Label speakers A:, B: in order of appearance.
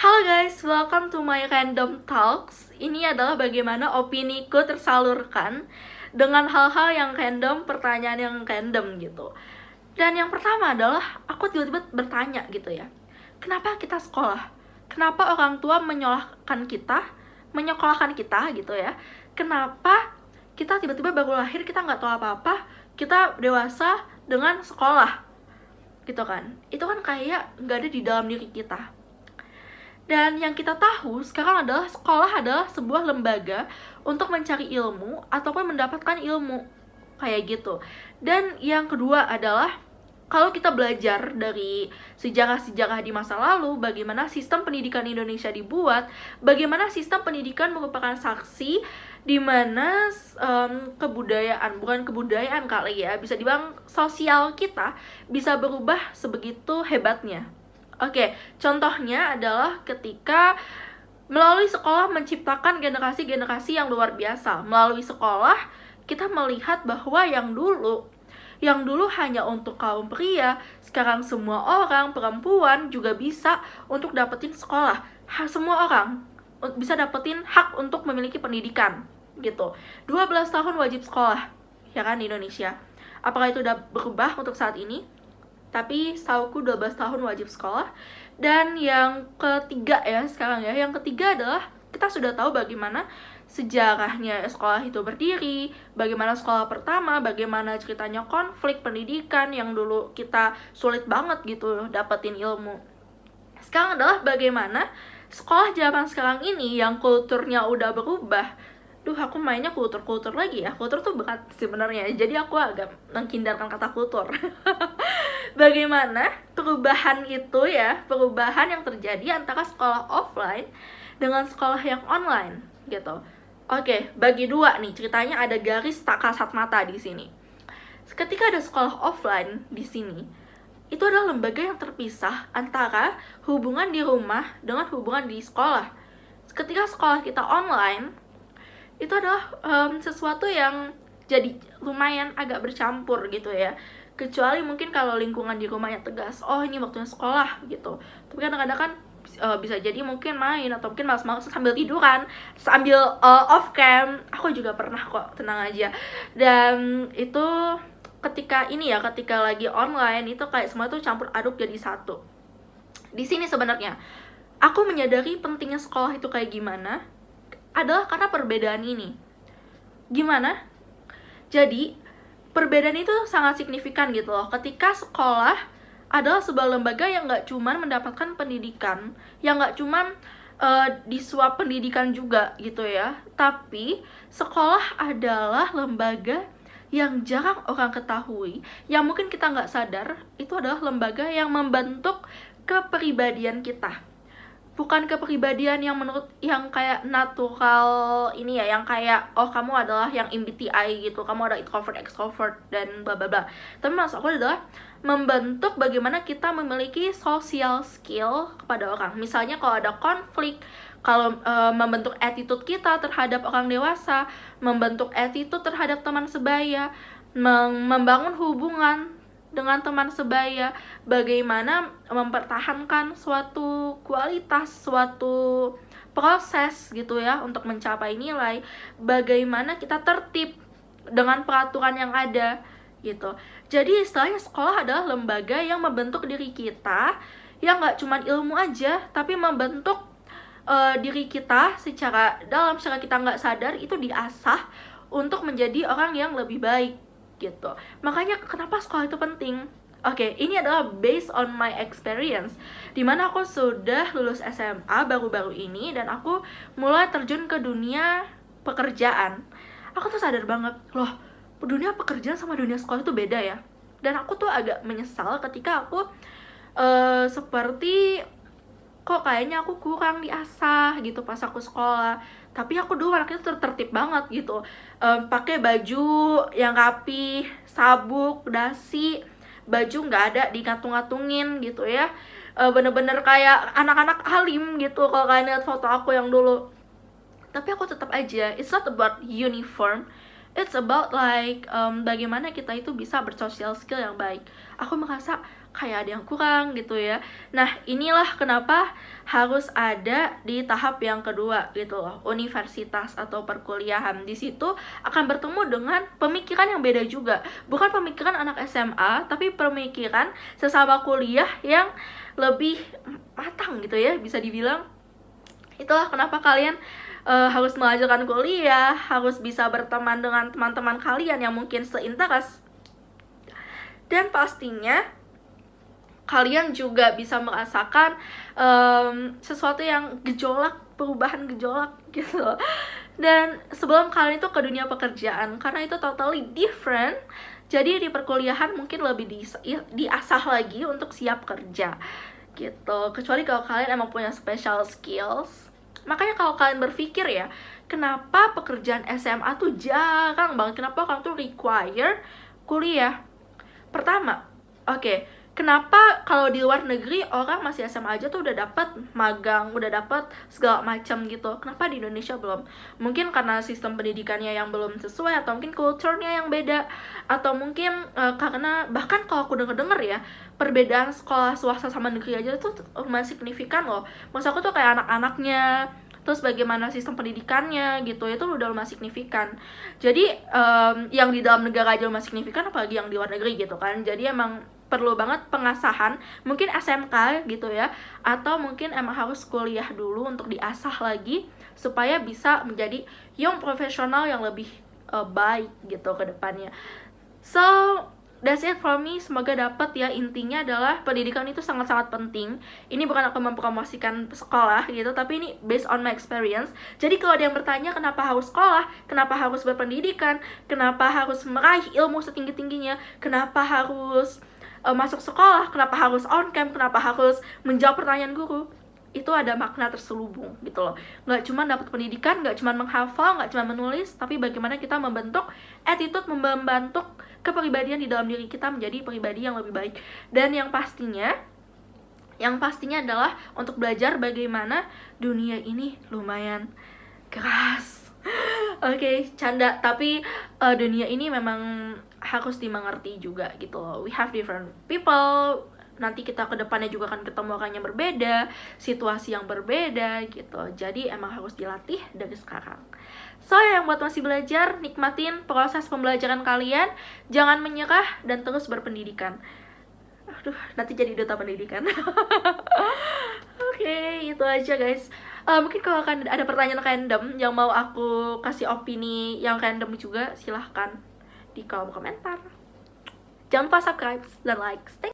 A: Halo guys, welcome to my random talks. Ini adalah bagaimana opiniku tersalurkan dengan hal-hal yang random, pertanyaan yang random gitu. Dan yang pertama adalah aku tiba-tiba bertanya gitu ya, kenapa kita sekolah? Kenapa orang tua menyekolahkan kita gitu ya? Kenapa kita tiba-tiba baru lahir, kita nggak tahu apa-apa, kita dewasa dengan sekolah gitu kan? Itu kan kayak nggak ada di dalam diri kita. Dan yang kita tahu sekarang adalah sekolah adalah sebuah lembaga untuk mencari ilmu ataupun mendapatkan ilmu kayak gitu. Dan yang kedua adalah kalau kita belajar dari sejarah-sejarah di masa lalu, bagaimana sistem pendidikan Indonesia dibuat, bagaimana sistem pendidikan merupakan saksi di mana bukan kebudayaan kali ya, bisa dibilang sosial kita bisa berubah sebegitu hebatnya. Oke, contohnya adalah ketika melalui sekolah menciptakan generasi-generasi yang luar biasa. Melalui sekolah, kita melihat bahwa yang dulu hanya untuk kaum pria, sekarang semua orang, perempuan juga bisa untuk dapetin sekolah. Semua orang bisa dapetin hak untuk memiliki pendidikan, gitu. 12 tahun wajib sekolah, ya kan, di Indonesia. Apakah itu udah berubah untuk saat ini? Tapi setauku 12 tahun wajib sekolah. Dan yang ketiga ya sekarang ya, yang ketiga adalah kita sudah tahu bagaimana sejarahnya sekolah itu berdiri, bagaimana sekolah pertama, bagaimana ceritanya konflik pendidikan yang dulu kita sulit banget gitu dapetin ilmu. Sekarang adalah bagaimana sekolah zaman sekarang ini yang kulturnya udah berubah. Aku mainnya kultur lagi ya. Kultur tuh berat sebenarnya. Jadi aku agak menghindarkan kata kultur. Bagaimana perubahan itu ya, perubahan yang terjadi antara sekolah offline dengan sekolah yang online gitu. Oke, bagi dua nih ceritanya, ada garis tak kasat mata di sini. Ketika ada sekolah offline di sini, itu adalah lembaga yang terpisah antara hubungan di rumah dengan hubungan di sekolah. Ketika sekolah kita online, itu adalah sesuatu yang jadi lumayan agak bercampur gitu ya. Kecuali mungkin kalau lingkungan di rumahnya tegas, oh ini waktunya sekolah gitu. Tapi kadang-kadang kan bisa jadi mungkin main atau mungkin malas-malas sambil tiduran, sambil off cam. Aku juga pernah kok, tenang aja. Dan itu ketika lagi online itu kayak semua tuh campur aduk jadi satu. Di sini sebenarnya aku menyadari pentingnya sekolah itu kayak gimana adalah karena perbedaan ini. Gimana? Jadi, perbedaan itu sangat signifikan gitu loh. Ketika sekolah adalah sebuah lembaga yang gak cuman mendapatkan pendidikan, yang gak cuman disuap pendidikan juga gitu ya. Tapi, sekolah adalah lembaga yang jarang orang ketahui, yang mungkin kita gak sadar, itu adalah lembaga yang membentuk kepribadian kita. Bukan kepribadian yang menurut yang kayak natural ini ya, yang kayak oh kamu adalah yang MBTI gitu, kamu ada introvert, extrovert dan bla bla bla. Tapi maksud aku adalah membentuk bagaimana kita memiliki social skill kepada orang. Misalnya kalau ada konflik, kalau membentuk attitude kita terhadap orang dewasa, membentuk attitude terhadap teman sebaya, membangun hubungan dengan teman sebaya, bagaimana mempertahankan suatu kualitas, suatu proses gitu ya untuk mencapai nilai, bagaimana kita tertib dengan peraturan yang ada gitu. Jadi istilahnya sekolah adalah lembaga yang membentuk diri kita, yang gak cuma ilmu aja, tapi membentuk diri kita secara kita nggak sadar, itu diasah untuk menjadi orang yang lebih baik gitu. Makanya kenapa sekolah itu penting? Oke, ini adalah based on my experience, dimana aku sudah lulus SMA baru-baru ini dan aku mulai terjun ke dunia pekerjaan. Aku tuh sadar banget, loh, dunia pekerjaan sama dunia sekolah itu beda ya. Dan aku tuh agak menyesal ketika aku seperti kok kayaknya aku kurang diasah gitu pas aku sekolah. Tapi aku dulu anaknya tertib banget gitu, pakai baju yang rapi, sabuk, dasi, baju nggak ada digantung-gantungin gitu ya, bener-bener kayak anak-anak alim gitu kalau kalian lihat foto aku yang dulu. Tapi aku tetap aja, it's not about uniform, it's about like bagaimana kita itu bisa bersocial skill yang baik. Aku merasa kayak ada yang kurang gitu ya. Nah, inilah kenapa harus ada di tahap yang kedua gitu loh, universitas atau perkuliahan. Di situ akan bertemu dengan pemikiran yang beda juga. Bukan pemikiran anak SMA, tapi pemikiran sesama kuliah yang lebih matang gitu ya, bisa dibilang. Itulah kenapa kalian harus melanjutkan kuliah, harus bisa berteman dengan teman-teman kalian yang mungkin seinteres. Dan pastinya kalian juga bisa merasakan sesuatu yang gejolak, perubahan gejolak gitu loh. Dan sebelum kalian itu ke dunia pekerjaan, karena itu totally different, jadi di perkuliahan mungkin lebih diasah lagi untuk siap kerja gitu. Kecuali kalau kalian emang punya special skills. Makanya kalau kalian berpikir ya, kenapa pekerjaan SMA tuh jarang banget, kenapa kalian tuh require kuliah? Pertama, kenapa kalau di luar negeri orang masih SMA aja tuh udah dapat magang, udah dapat segala macam gitu. Kenapa di Indonesia belum? Mungkin karena sistem pendidikannya yang belum sesuai, atau mungkin kulturnya yang beda, atau mungkin karena bahkan kalau aku denger ya, perbedaan sekolah swasta sama negeri aja tuh masih signifikan loh. Maksud aku tuh kayak anak-anaknya, terus bagaimana sistem pendidikannya gitu, itu udah lumayan signifikan. Jadi yang di dalam negara aja lumayan signifikan, apalagi yang di luar negeri gitu kan. Jadi emang perlu banget pengasahan, mungkin SMK gitu ya, atau mungkin emang harus kuliah dulu untuk diasah lagi supaya bisa menjadi young profesional yang lebih baik gitu ke depannya. So, that's it for me. Semoga dapat ya. Intinya adalah pendidikan itu sangat-sangat penting. Ini bukan aku mempromosikan sekolah gitu, tapi ini based on my experience. Jadi kalau ada yang bertanya kenapa harus sekolah, kenapa harus berpendidikan, kenapa harus meraih ilmu setinggi-tingginya, kenapa harus masuk sekolah, kenapa harus on cam, kenapa harus menjawab pertanyaan guru, itu ada makna terselubung gitu loh. Nggak cuma dapat pendidikan, nggak cuma menghafal, nggak cuma menulis, tapi bagaimana kita membentuk attitude, membentuk kepribadian di dalam diri kita menjadi pribadi yang lebih baik. Dan yang pastinya adalah untuk belajar bagaimana dunia ini lumayan keras. Canda, tapi dunia ini memang harus dimengerti juga gitu loh. We have different people, nanti kita ke depannya juga akan ketemu orang yang berbeda, situasi yang berbeda gitu. Jadi emang harus dilatih dari sekarang. So, yang buat masih belajar, nikmatin proses pembelajaran kalian, jangan menyerah, dan terus berpendidikan. Aduh, nanti jadi duta pendidikan. Itu aja guys. Mungkin kalau akan ada pertanyaan random yang mau aku kasih opini yang random juga, silahkan di kolom komentar. Jangan lupa subscribe dan like.